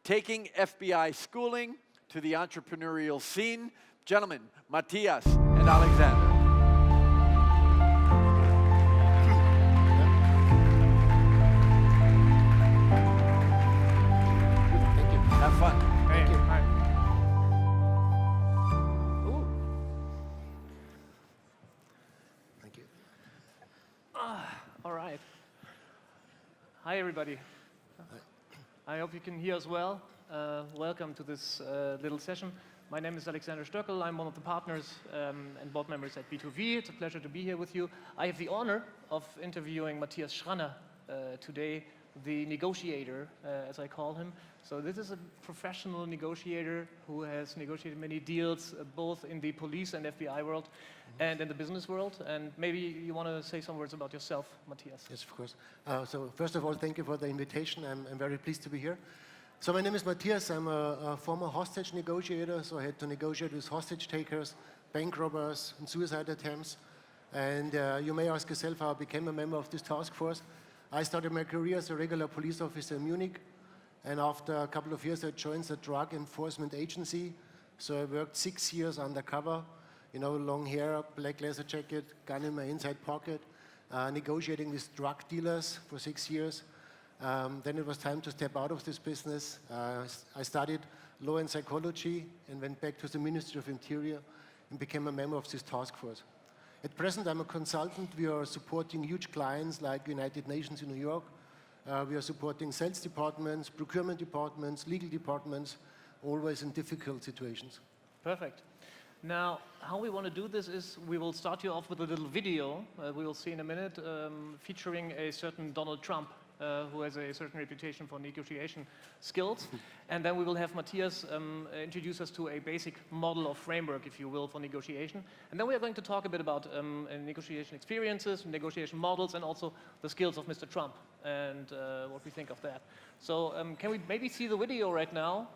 taking FBI schooling to the entrepreneurial scene. Gentlemen, Matthias and Alexander. Thank you. Have fun. Thank you. Hi. Ooh. Thank you. All right. Hi, everybody. I hope you can hear us well. Welcome to this little session. My name is Alexander Stöckel. I'm one of the partners and board members at B2V. It's a pleasure to be here with you. I have the honor of interviewing Matthias Schranner today, the negotiator, as I call him. So this is a professional negotiator who has negotiated many deals, both in the police and FBI world and in the business world. And maybe you want to say some words about yourself, Matthias. Yes, of course. So first of all, thank you for the invitation. I'm very pleased to be here. So my name is Matthias. I'm a former hostage negotiator. So I had to negotiate with hostage takers, bank robbers, and suicide attempts. And you may ask yourself how I became a member of this task force. I started my career as a regular police officer in Munich. And after a couple of years, I joined the Drug Enforcement Agency. So I worked 6 years undercover, you know, long hair, black leather jacket, gun in my inside pocket, negotiating with drug dealers for 6 years. Then it was time to step out of this business. I studied law and psychology and went back to the Ministry of Interior and became a member of this task force. At present, I'm a consultant. We are supporting huge clients like United Nations in New York. We are supporting sales departments, procurement departments, legal departments, always in difficult situations. Perfect. Now, how we want to do this is we will start you off with a little video we will see in a minute featuring a certain Donald Trump who has a certain reputation for negotiation skills. And then we will have Matthias introduce us to a basic model or framework, if you will, for negotiation. And then we are going to talk a bit about negotiation experiences, negotiation models, and also the skills of Mr. Trump and what we think of that. So can we maybe see the video right now?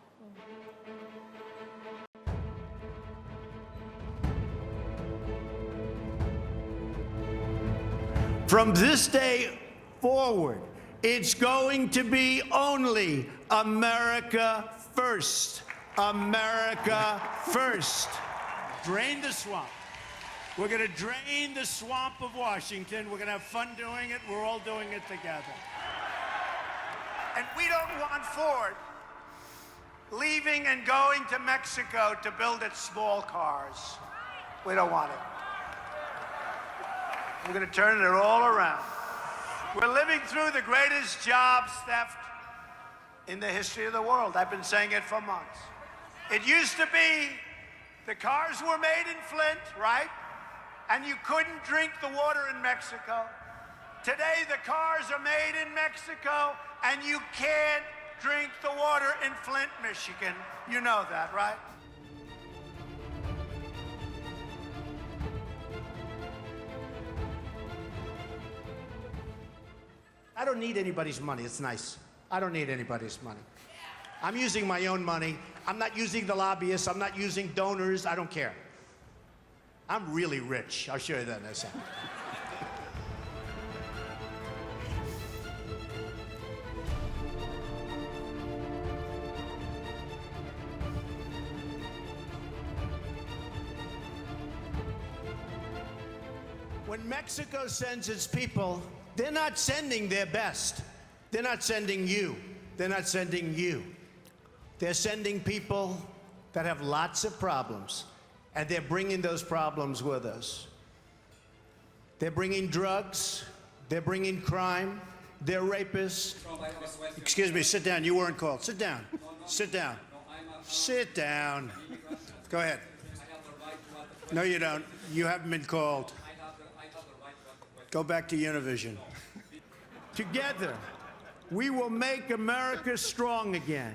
From this day forward, it's going to be only America first. America first. Drain the swamp. We're going to drain the swamp of Washington. We're going to have fun doing it. We're all doing it together. And we don't want Ford leaving and going to Mexico to build its small cars. We don't want it. We're going to turn it all around. We're living through the greatest jobs theft in the history of the world. I've been saying it for months. It used to be the cars were made in Flint, right? And you couldn't drink the water in Mexico. Today, the cars are made in Mexico, and you can't drink the water in Flint, Michigan. You know that, right? I don't need anybody's money. It's nice. I don't need anybody's money. I'm using my own money. I'm not using the lobbyists. I'm not using donors. I don't care. I'm really rich. I'll show you that in a second. When Mexico sends its people, they're not sending their best. They're not sending you. They're not sending you. They're sending people that have lots of problems, and they're bringing those problems with us. They're bringing drugs. They're bringing crime. They're rapists. Excuse me, sit down. You weren't called. Sit down. Sit down. Sit down. Go ahead. No, you don't. You haven't been called. Go back to Univision. Together, we will make America strong again.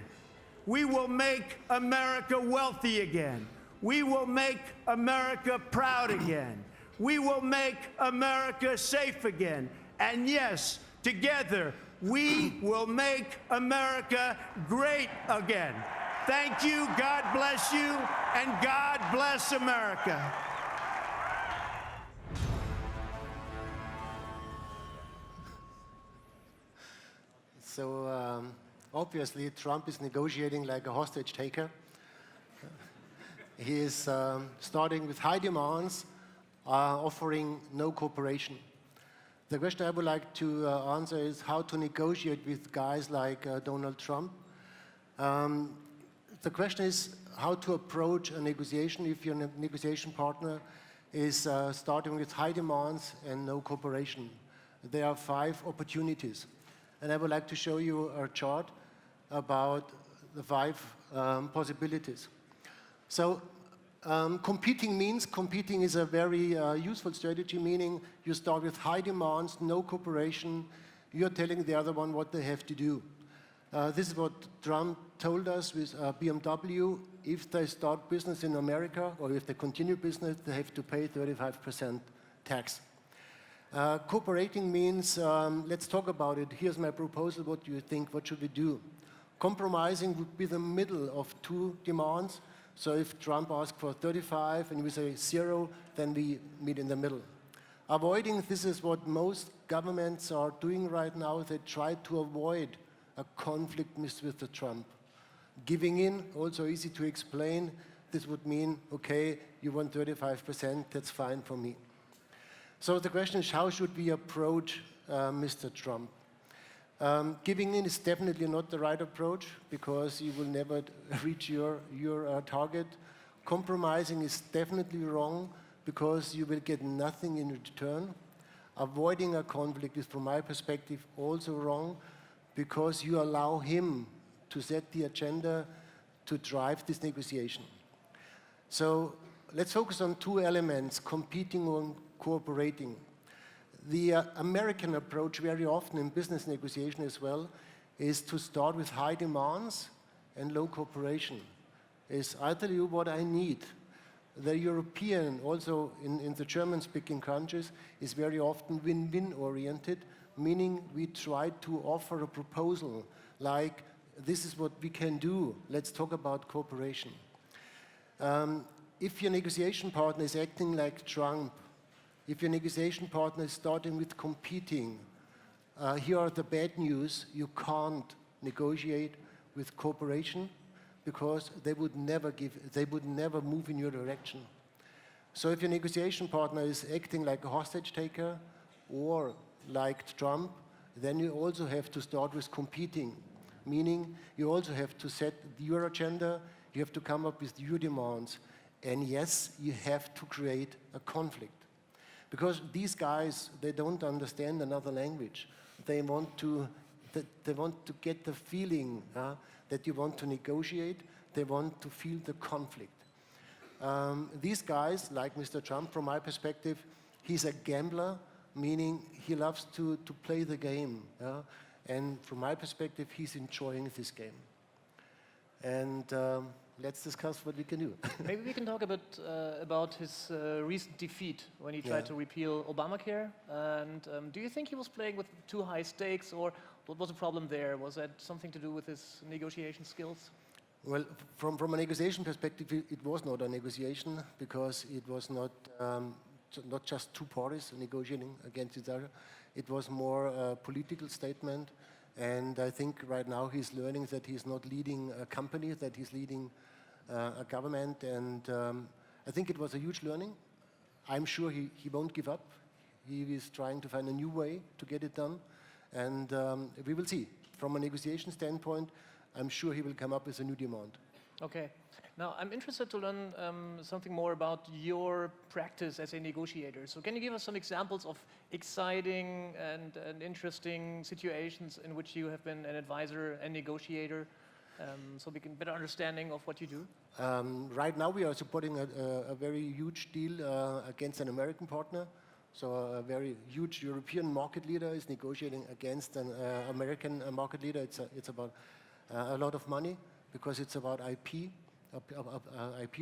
We will make America wealthy again. We will make America proud again. We will make America safe again. And yes, together, we will make America great again. Thank you, God bless you, and God bless America. So obviously, Trump is negotiating like a hostage taker. He is starting with high demands, offering no cooperation. The question I would like to answer is how to negotiate with guys like Donald Trump. The question is how to approach a negotiation if your negotiation partner is starting with high demands and no cooperation. There are 5 opportunities. And I would like to show you a chart about the 5 possibilities. So competing is a very useful strategy, meaning you start with high demands, no cooperation. You're telling the other one what they have to do. This is what Trump told us with BMW. If they start business in America, or if they continue business, they have to pay 35% tax. Cooperating means, let's talk about it. Here's my proposal. What do you think? What should we do? Compromising would be the middle of 2 demands. So if Trump asks for 35 and we say 0, then we meet in the middle. Avoiding, this is what most governments are doing right now. They try to avoid a conflict with the Trump. Giving in, also easy to explain. This would mean, okay, you want 35%, that's fine for me. So the question is, how should we approach Mr. Trump? Giving in is definitely not the right approach because you will never reach your target. Compromising is definitely wrong because you will get nothing in return. Avoiding a conflict is, from my perspective, also wrong because you allow him to set the agenda to drive this negotiation. So let's focus on 2 elements, competing and cooperating. The American approach very often in business negotiation as well is to start with high demands and low cooperation. I tell you what I need. The European, also in the German-speaking countries, is very often win-win oriented, meaning we try to offer a proposal like, this is what we can do, let's talk about cooperation. If your negotiation partner is acting like Trump, if your negotiation partner is starting with competing, here are the bad news. You can't negotiate with cooperation because they would never move in your direction. So if your negotiation partner is acting like a hostage taker or like Trump, then you also have to start with competing, meaning you also have to set your agenda, you have to come up with your demands, and yes, you have to create a conflict. Because these guys, they don't understand another language. They want to get the feeling that you want to negotiate. They want to feel the conflict. These guys, like Mr. Trump, from my perspective, he's a gambler, meaning he loves to play the game. And from my perspective, he's enjoying this game. And let's discuss what we can do. Maybe we can talk a bit about his recent defeat when he tried to repeal Obamacare. And do you think he was playing with too high stakes, or what was the problem there? Was that something to do with his negotiation skills? Well, from a negotiation perspective, it was not a negotiation because it was not just 2 parties negotiating against each other. It was more a political statement. And I think right now he's learning that he's not leading a company, that he's leading a government. And I think it was a huge learning. I'm sure he won't give up. He is trying to find a new way to get it done. And we will see. From a negotiation standpoint, I'm sure he will come up with a new demand. Okay. Now, I'm interested to learn something more about your practice as a negotiator. So can you give us some examples of exciting and interesting situations in which you have been an advisor and negotiator, so we can better understanding of what you do? Right now, we are supporting a very huge deal against an American partner. So a very huge European market leader is negotiating against an American market leader. It's about a lot of money because it's about IP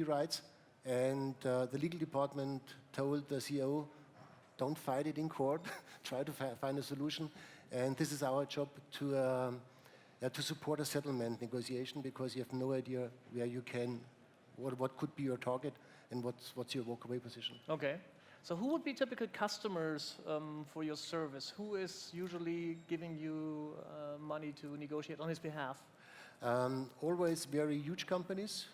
rights. And the legal department told the CEO, don't fight it in court, try to find a solution. And this is our job to support a settlement negotiation because you have no idea where you can, what could be your target and what's your walkaway position. Okay. So who would be typical customers for your service? Who is usually giving you money to negotiate on his behalf? Always very huge companies,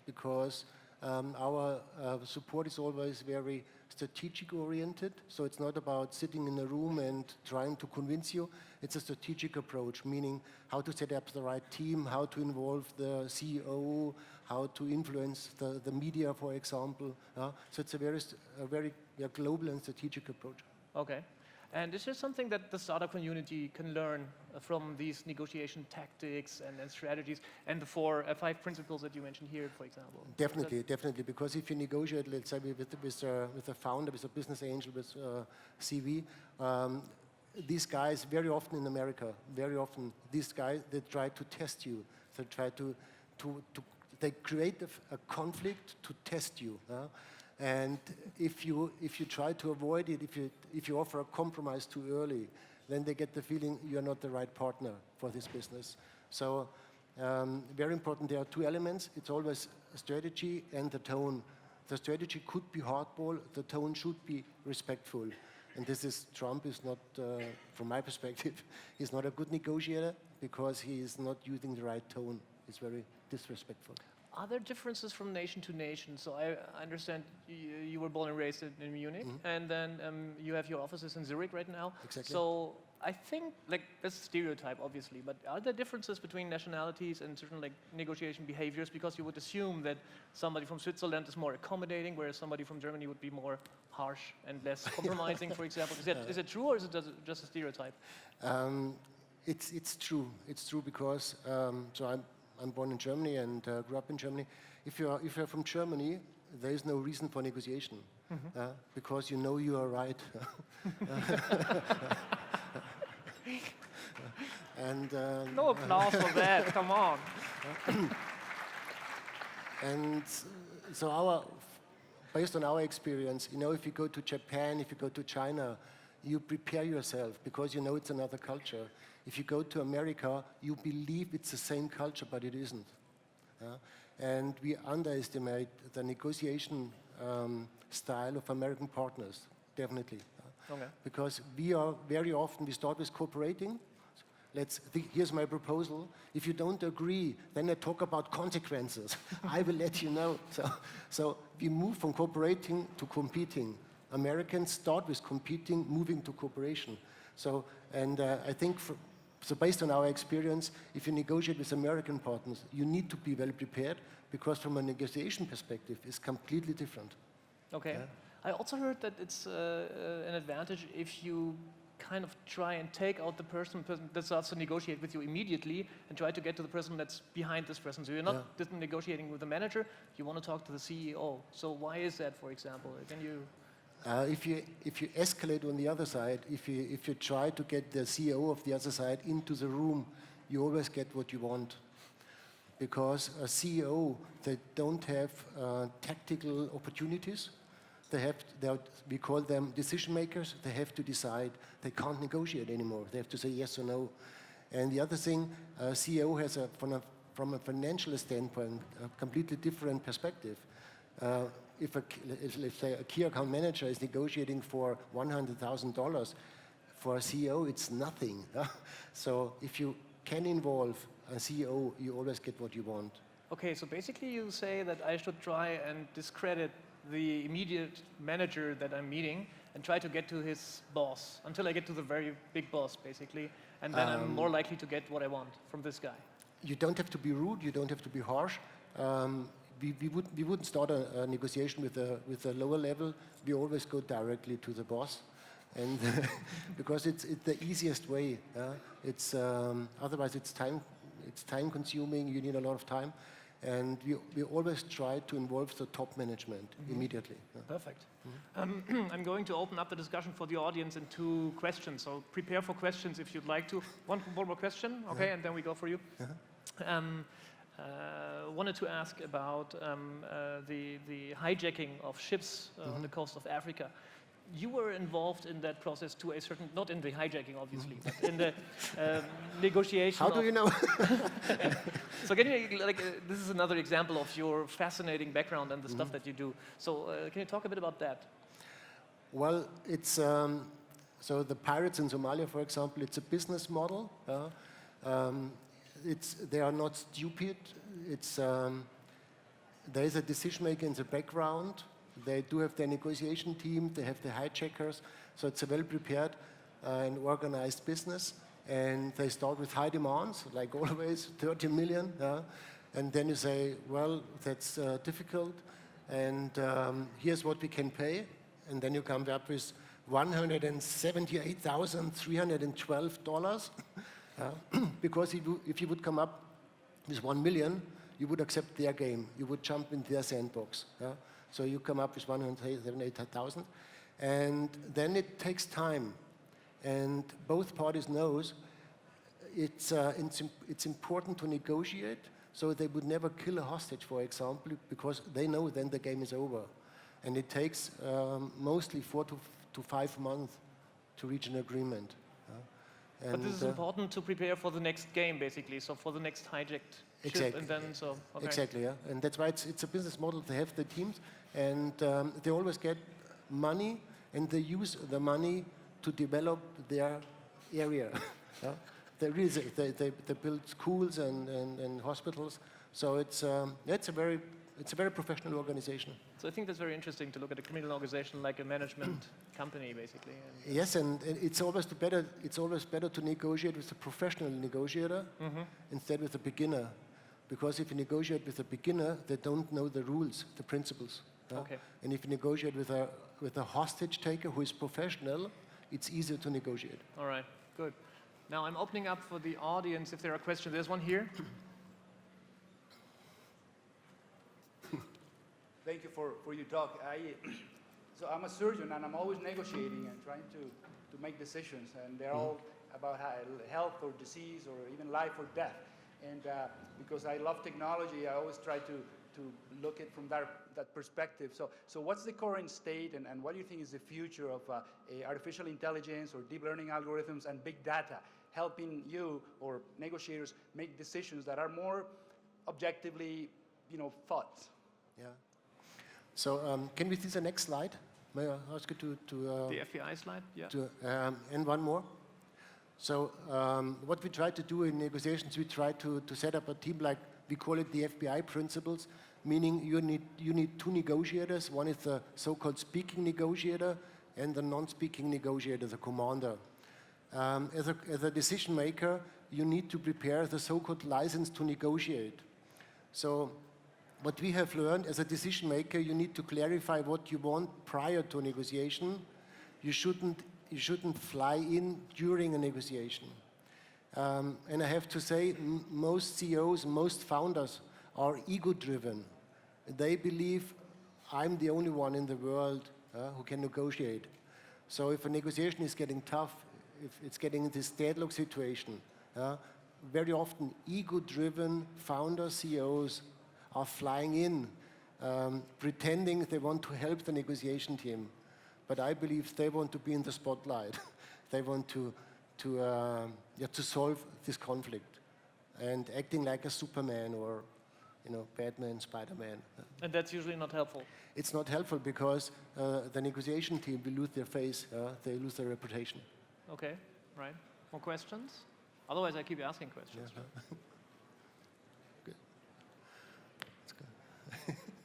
because our support is always very strategic oriented. So it's not about sitting in a room and trying to convince you. It's a strategic approach, meaning how to set up the right team, how to involve the CEO, how to influence the media, for example. So it's a very global and strategic approach. Okay. And is there something that the startup community can learn from these negotiation tactics and strategies and the 4 or 5 principles that you mentioned here, for example? Definitely. Because if you negotiate, let's say, with a founder, with a business angel, with CV, these guys, very often in America, these guys, they try to test you. They try they create a conflict to test you. And if you try to avoid it, if you offer a compromise too early, then they get the feeling you're not the right partner for this business. So very important, there are 2 elements. It's always strategy and the tone. The strategy could be hardball, the tone should be respectful. And Trump is not, from my perspective, he's not a good negotiator because he is not using the right tone. He's very disrespectful. Are there differences from nation to nation? So I understand you were born and raised in Munich, and then you have your offices in Zurich right now. Exactly. So I think, that's a stereotype, obviously, but are there differences between nationalities and certain negotiation behaviors? Because you would assume that somebody from Switzerland is more accommodating, whereas somebody from Germany would be more harsh and less compromising, for example. Is it true, or is it just a stereotype? It's true. It's true because I'm born in Germany and grew up in Germany. If you're from Germany, there is no reason for negotiation, because you know you are right. And no applause for that. Come on. And so based on our experience, if you go to Japan, if you go to China, you prepare yourself because you know it's another culture. If you go to America, you believe it's the same culture, but it isn't. And we underestimate the negotiation style of American partners, definitely. Okay. Because we start with cooperating. Here's my proposal. If you don't agree, then I talk about consequences. I will let you know. So we move from cooperating to competing. Americans start with competing, moving to cooperation. I think based on our experience, if you negotiate with American partners, you need to be well prepared because from a negotiation perspective, it's completely different. Okay. Yeah. I also heard that it's an advantage if you kind of try and take out the person that starts to negotiate with you immediately and try to get to the person that's behind this person. So you're not just negotiating with the manager, you want to talk to the CEO. So why is that, for example? Can you... If you escalate on the other side, if you try to get the CEO of the other side into the room, you always get what you want. Because a CEO, they don't have tactical opportunities. We call them decision makers. They have to decide. They can't negotiate anymore. They have to say yes or no. And the other thing, a CEO has, from a financial standpoint, a completely different perspective. If let's say a key account manager is negotiating for $100,000, for a CEO it's nothing. So if you can involve a CEO, you always get what you want. Okay, so basically you say that I should try and discredit the immediate manager that I'm meeting and try to get to his boss until I get to the very big boss, basically, and then I'm more likely to get what I want from this guy. You don't have to be rude, you don't have to be harsh. We wouldn't start a negotiation with a lower level. We always go directly to the boss, and because it's the easiest way. Otherwise it's time consuming. You need a lot of time, and we always try to involve the top management immediately. Perfect. I'm going to open up the discussion for the audience in 2 questions. So prepare for questions if you'd like to. One more question, okay, and then we go for you. Wanted to ask about the hijacking of ships on the coast of Africa. You were involved in that process to a certain, not in the hijacking obviously, but in the negotiation. How do you know? So can you, this is another example of your fascinating background and the stuff that you do. So can you talk a bit about that? Well, it's so the pirates in Somalia, for example, it's a business model. They are not stupid. There is a decision maker in the background. They do have their negotiation team. They have the hijackers. So it's a well prepared and organized business. And they start with high demands, like always, 30 million. And then you say, well, that's difficult. And here's what we can pay. And then you come up with $178,312. Because if you would come up with 1 million, you would accept their game. You would jump in their sandbox. So you come up with 178,000. And then it takes time. And both parties knows it's important to negotiate, so they would never kill a hostage, for example, because they know then the game is over. And it takes mostly 4 to 5 months to reach an agreement. But this is important to prepare for the next game, basically, so for the next hijacked ship, and then so... Okay. Exactly, yeah. And that's why it's a business model. They have the teams, and they always get money, and they use the money to develop their area. They build schools and hospitals. So it's a very professional organization. So I think that's very interesting to look at a criminal organization like a management company, basically. Yes, and it's always better to negotiate with a professional negotiator instead with a beginner, because if you negotiate with a beginner, they don't know the rules, the principles. Okay. And if you negotiate with a hostage taker who is professional, it's easier to negotiate. All right, good. Now I'm opening up for the audience if there are questions. There's one here. Thank you for your talk. So I'm a surgeon, and I'm always negotiating and trying to make decisions, and they're all about health or disease or even life or death. And because I love technology, I always try to look at from that perspective. So what's the current state, and what do you think is the future of artificial intelligence or deep learning algorithms and big data helping you or negotiators make decisions that are more objectively, thought? Yeah. So can we see the next slide? May I ask you to the FBI slide? Yeah. And one more. So what we try to do in negotiations, we try to set up a team like, we call it the FBI principles, meaning you need 2 negotiators. One is the so-called speaking negotiator and the non-speaking negotiator, the commander. As a decision maker, you need to prepare the so-called license to negotiate. So what we have learned as a decision maker, you need to clarify what you want prior to a negotiation. You shouldn't fly in during a negotiation. And I have to say, most CEOs, most founders are ego-driven. They believe I'm the only one in the world who can negotiate. So if a negotiation is getting tough, if it's getting this deadlock situation, very often ego-driven founder CEOs are flying in, pretending they want to help the negotiation team. But I believe they want to be in the spotlight. They want to solve this conflict, and acting like a Superman or, Batman, Spider-Man. And that's usually not helpful. It's not helpful because the negotiation team will lose their face. They lose their reputation. Okay, right. More questions? Otherwise, I keep asking questions. Yeah. Right? Good. Let's go.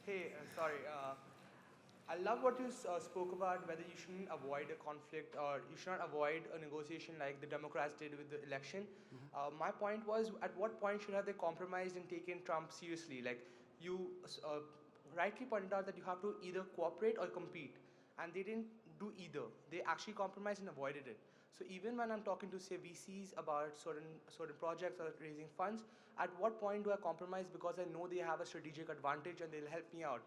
Hey, sorry. I love what you spoke about, whether you shouldn't avoid a conflict or you shouldn't avoid a negotiation like the Democrats did with the election. My point was, at what point should have they compromised and taken Trump seriously? Like, you rightly pointed out that you have to either cooperate or compete, and they didn't do either. They actually compromised and avoided it. So even when I'm talking to, say, VCs about certain projects or raising funds, at what point do I compromise because I know they have a strategic advantage and they'll help me out?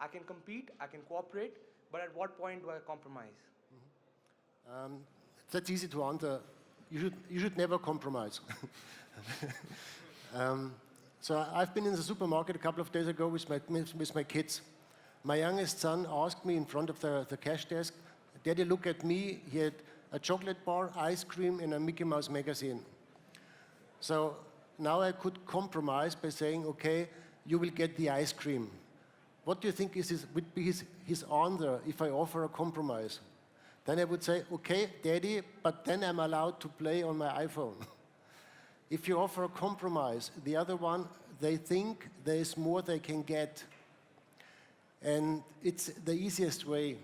I can compete, I can cooperate, but at what point do I compromise? That's easy to answer. You should never compromise. So I've been in the supermarket a couple of days ago with my kids. My youngest son asked me in front of the cash desk, "Daddy, look at me." He had a chocolate bar, ice cream, and a Mickey Mouse magazine. So now I could compromise by saying, "Okay, you will get the ice cream." What do you think would be his answer if I offer a compromise? then I would say, okay, Daddy, but then I'm allowed to play on my iPhone. If you offer a compromise, the other one, they think there is more they can get. And it's the easiest way.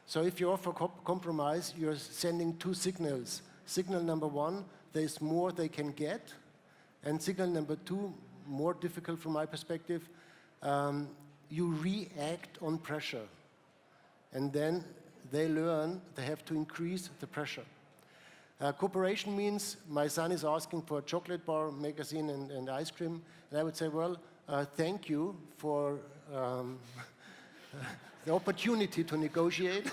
So if you offer compromise, you're sending two signals. Signal number one, there's more they can get. And signal number two, more difficult from my perspective, you react on pressure. And then they learn they have to increase the pressure. Cooperation means my son is asking for a chocolate bar, magazine, and ice cream. And I would say, well, thank you for the opportunity to negotiate.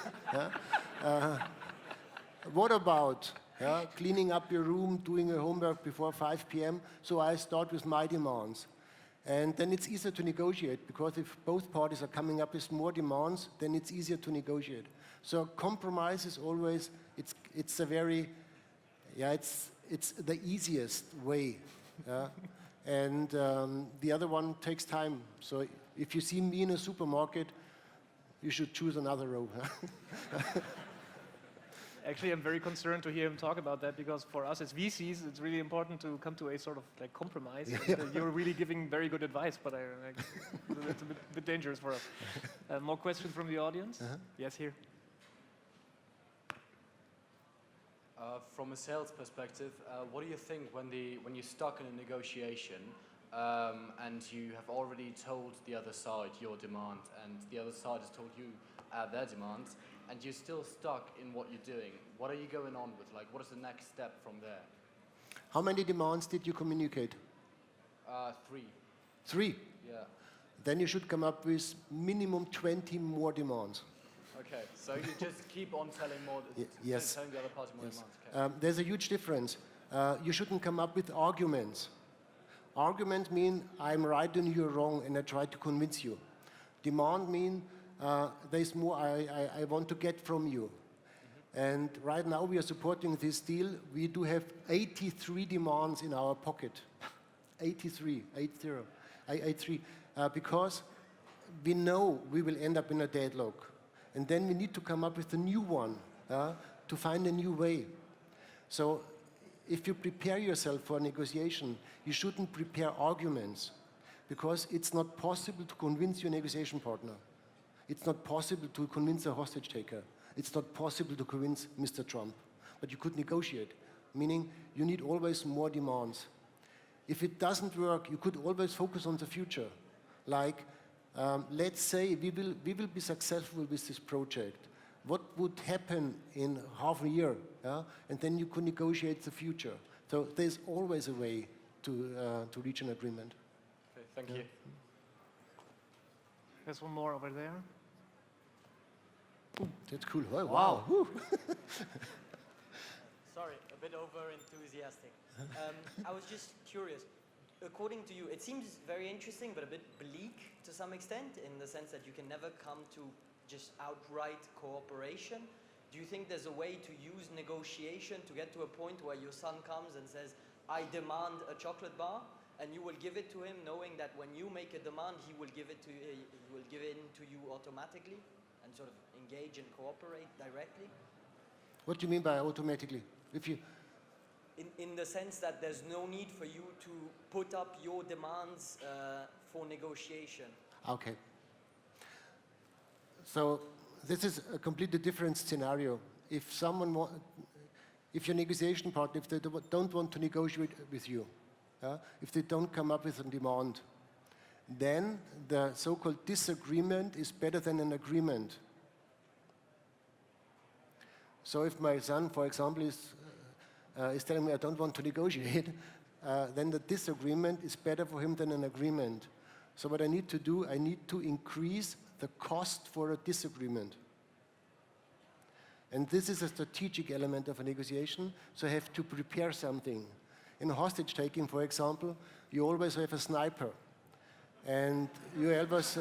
What about cleaning up your room, doing your homework before 5 p.m.? So I start with my demands. And then it's easier to negotiate, because if both parties are coming up with more demands, then it's easier to negotiate. So compromise is always, it's a very, it's the easiest way. And the other one takes time. So if you see me in a supermarket, you should choose another row. Actually, I'm very concerned to hear him talk about that, because for us as VCs, it's really important to come to a sort of like compromise. And, you're really giving very good advice, but it's a bit dangerous for us. More questions from the audience? Yes, here. From a sales perspective, what do you think when you're stuck in a negotiation and you have already told the other side your demand, and the other side has told you their demands, and you're still stuck in what you're doing? What are you going on with? Like, what is the next step from there? How many demands did you communicate? 3. 3? Yeah. Then you should come up with minimum 20 more demands. Okay, so you just keep on telling more, yes. telling the other party more Yes. demands. Okay. There's a huge difference. You shouldn't come up with arguments. Arguments mean I'm right and you're wrong, and I try to convince you. Demand mean there's more I want to get from you. And right now we are supporting this deal. We do have 83 demands in our pocket. 83, 83, because we know we will end up in a deadlock. And then we need to come up with a new one, to find a new way. So if you prepare yourself for a negotiation, you shouldn't prepare arguments, because it's not possible to convince your negotiation partner. It's not possible to convince a hostage taker. It's not possible to convince Mr. Trump. But you could negotiate, meaning you need always more demands. If it doesn't work, you could always focus on the future. Like, let's say we will be successful with this project. What would happen in half a year? And then you could negotiate the future. So there's always a way to reach an agreement. Okay, thank you. There's one more over there. That's cool. Oh, wow. Sorry, a bit over enthusiastic. I was just curious. According to you, it seems very interesting, but a bit bleak to some extent, in the sense that you can never come to just outright cooperation. Do you think there's a way to use negotiation to get to a point where your son comes and says, I demand a chocolate bar, and you will give it to him, knowing that when you make a demand, he will give it to you, he will give it to you automatically, and sort of engage and cooperate directly? What do you mean by automatically? If you In the sense that there's no need for you to put up your demands for negotiation. Okay. So this is a completely different scenario. If your negotiation partner, if they don't want to negotiate with you, if they don't come up with a demand, then the so-called disagreement is better than an agreement. So if my son, for example, is telling me I don't want to negotiate, then the disagreement is better for him than an agreement. So what I need to do, I need to increase the cost for a disagreement. And this is a strategic element of a negotiation, so I have to prepare something. In hostage taking, for example, you always have a sniper. And you always,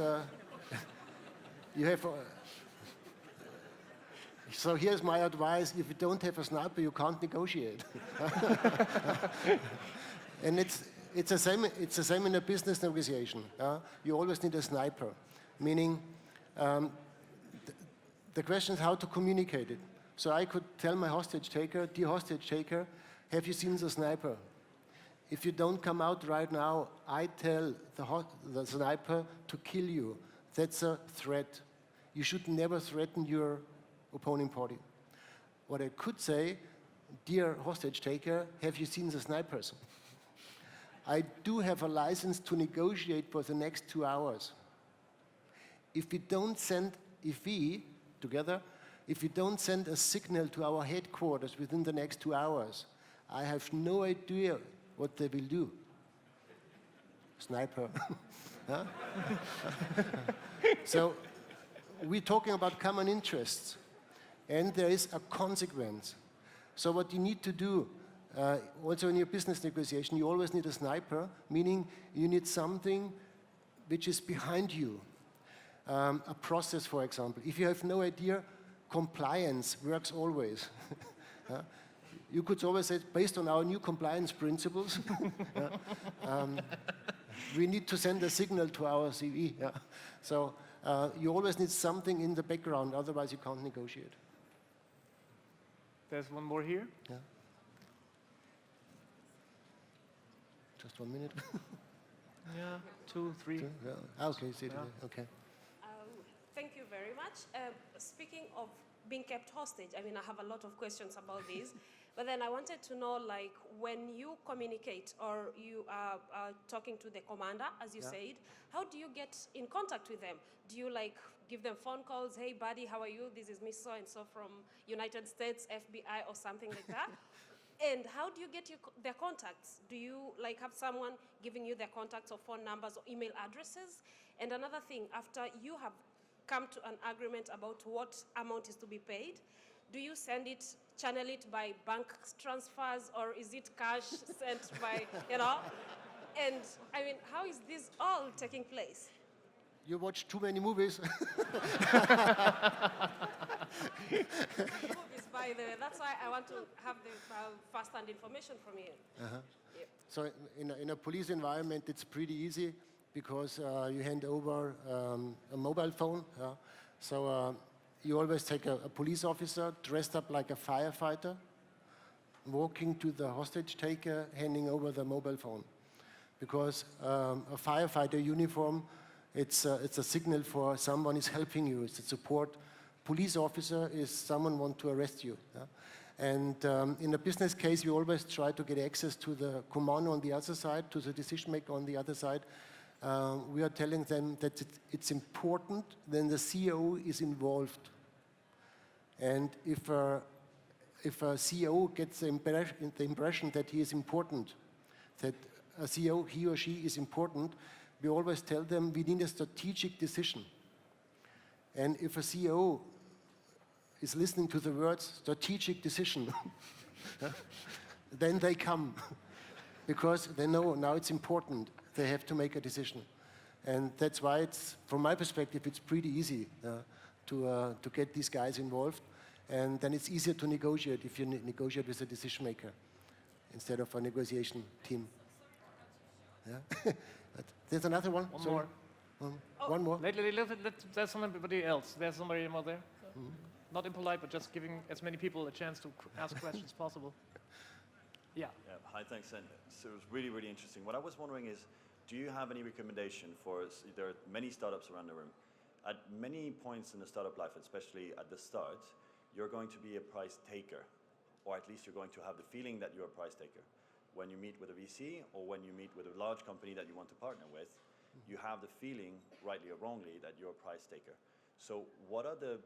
you have, so here's my advice: if you don't have a sniper, you can't negotiate. And it's the same in a business negotiation. You always need a sniper, meaning the question is how to communicate it. So I could tell my hostage taker, dear hostage taker, have you seen the sniper? If you don't come out right now, I tell the sniper to kill you. That's a threat. You should never threaten your opposing party. What I could say, dear hostage taker, have you seen the snipers? I do have a license to negotiate for the next 2 hours. If we don't send a signal to our headquarters within the next 2 hours, I have no idea what they will do. Sniper. Huh? So we're talking about common interests, and there is a consequence. So what you need to do, also in your business negotiation, you always need a sniper, meaning you need something which is behind you. A process, for example. If you have no idea, compliance works always. You could always say, based on our new compliance principles, we need to send a signal to our CV. Yeah. So you always need something in the background, otherwise you can't negotiate. There's one more here. Yeah. Just 1 minute. Yeah, 2, 3. Yeah. Okay, see it. Yeah. Okay. Thank you very much. Speaking of being kept hostage, I mean, I have a lot of questions about this, but then I wanted to know, like, when you communicate or you are talking to the commander, as you said, how do you get in contact with them? Do you, like, give them phone calls? Hey, buddy, how are you? This is Miss So-and-so from United States, FBI, or something like that. And how do you get their contacts? Do you, like, have someone giving you their contacts or phone numbers or email addresses? And another thing, after you have come to an agreement about what amount is to be paid, do you channel it by bank transfers, or is it cash sent by, And I mean, how is this all taking place? You watch too many movies. Movies, by the way. That's why I want to have the first-hand information from you. Yep. So in a police environment, it's pretty easy because you hand over a mobile phone. So you always take a police officer dressed up like a firefighter, walking to the hostage taker, handing over the mobile phone. Because a firefighter uniform, it's a signal for someone is helping you, it's a support. Police officer is someone want to arrest you. And in a business case, you always try to get access to the commander on the other side, to the decision maker on the other side. We are telling them that it's important, then the CEO is involved. And if a CEO gets the impression that he is important, that a CEO, he or she is important, we always tell them we need a strategic decision. And if a CEO is listening to the words strategic decision, then they come, because they know now it's important. They have to make a decision. And that's why it's, from my perspective, it's pretty easy to get these guys involved. And then it's easier to negotiate if you negotiate with a decision maker instead of a negotiation team. Yeah. There's another one. One Sorry. more. One more. There's somebody else. There's somebody more there. Not impolite, but just giving as many people a chance to ask questions as possible. Yeah. Hi, thanks. And so it was really, really interesting. What I was wondering is, do you have any recommendation for, there are many startups around the room. At many points in the startup life, especially at the start, you're going to be a price taker, or at least you're going to have the feeling that you're a price taker. When you meet with a VC or when you meet with a large company that you want to partner with, you have the feeling, rightly or wrongly, that you're a price taker. So what are the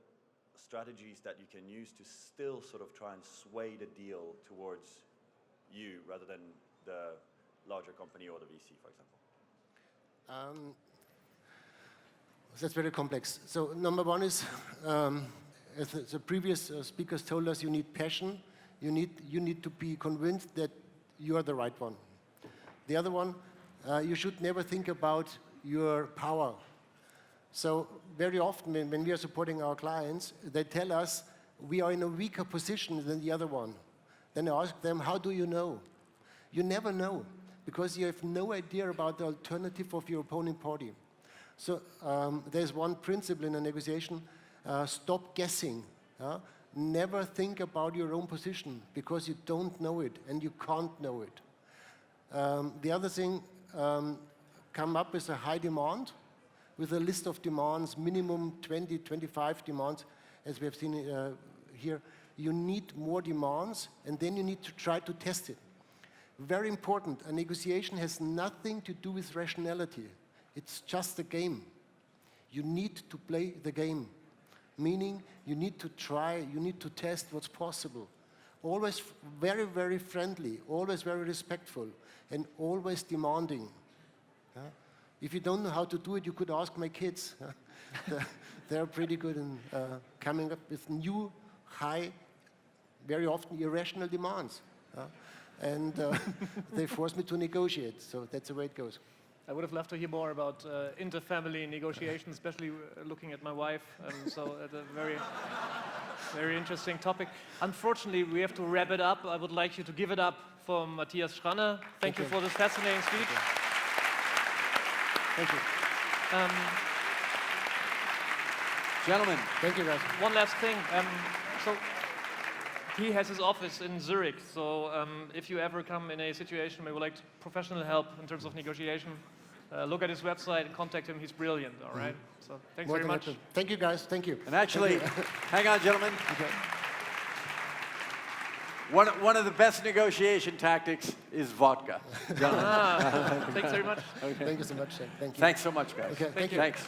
strategies that you can use to still sort of try and sway the deal towards you rather than the larger company or the VC, for example? That's very complex. So number one is, as the previous speakers told us, you need passion. You need to be convinced that you are the right one. The other one, you should never think about your power. So very often when we are supporting our clients, they tell us we are in a weaker position than the other one. Then I ask them, how do you know? You never know, because you have no idea about the alternative of your opponent party. So there's one principle in a negotiation, stop guessing. never think about your own position because you don't know it and you can't know it. The other thing, come up with a high demand, with a list of demands, minimum 20, 25 demands, as we have seen here. You need more demands, and then you need to try to test it. Very important, a negotiation has nothing to do with rationality. It's just a game. You need to play the game, meaning you need to try, you need to test what's possible. Always very, very friendly, always very respectful, and always demanding. If you don't know how to do it, you could ask my kids. They're pretty good in coming up with new, high, very often irrational demands. And they force me to negotiate, so that's the way it goes. I would have loved to hear more about inter-family negotiations, especially looking at my wife. So it's a very, very interesting topic. Unfortunately, we have to wrap it up. I would like you to give it up for Matthias Schranner. Thank you for this fascinating speech. Thank you. Gentlemen. Thank you, guys. One last thing. So he has his office in Zurich. So if you ever come in a situation where you would like professional help in terms of negotiation, look at his website and contact him. He's brilliant, all right? So thanks very much. Thank you, guys. Thank you. And actually, hang on, gentlemen. Okay. One of the best negotiation tactics is vodka. Thanks very much. Okay. Thank you so much. Thank you. Thanks so much, guys. Okay, thank you. Thanks.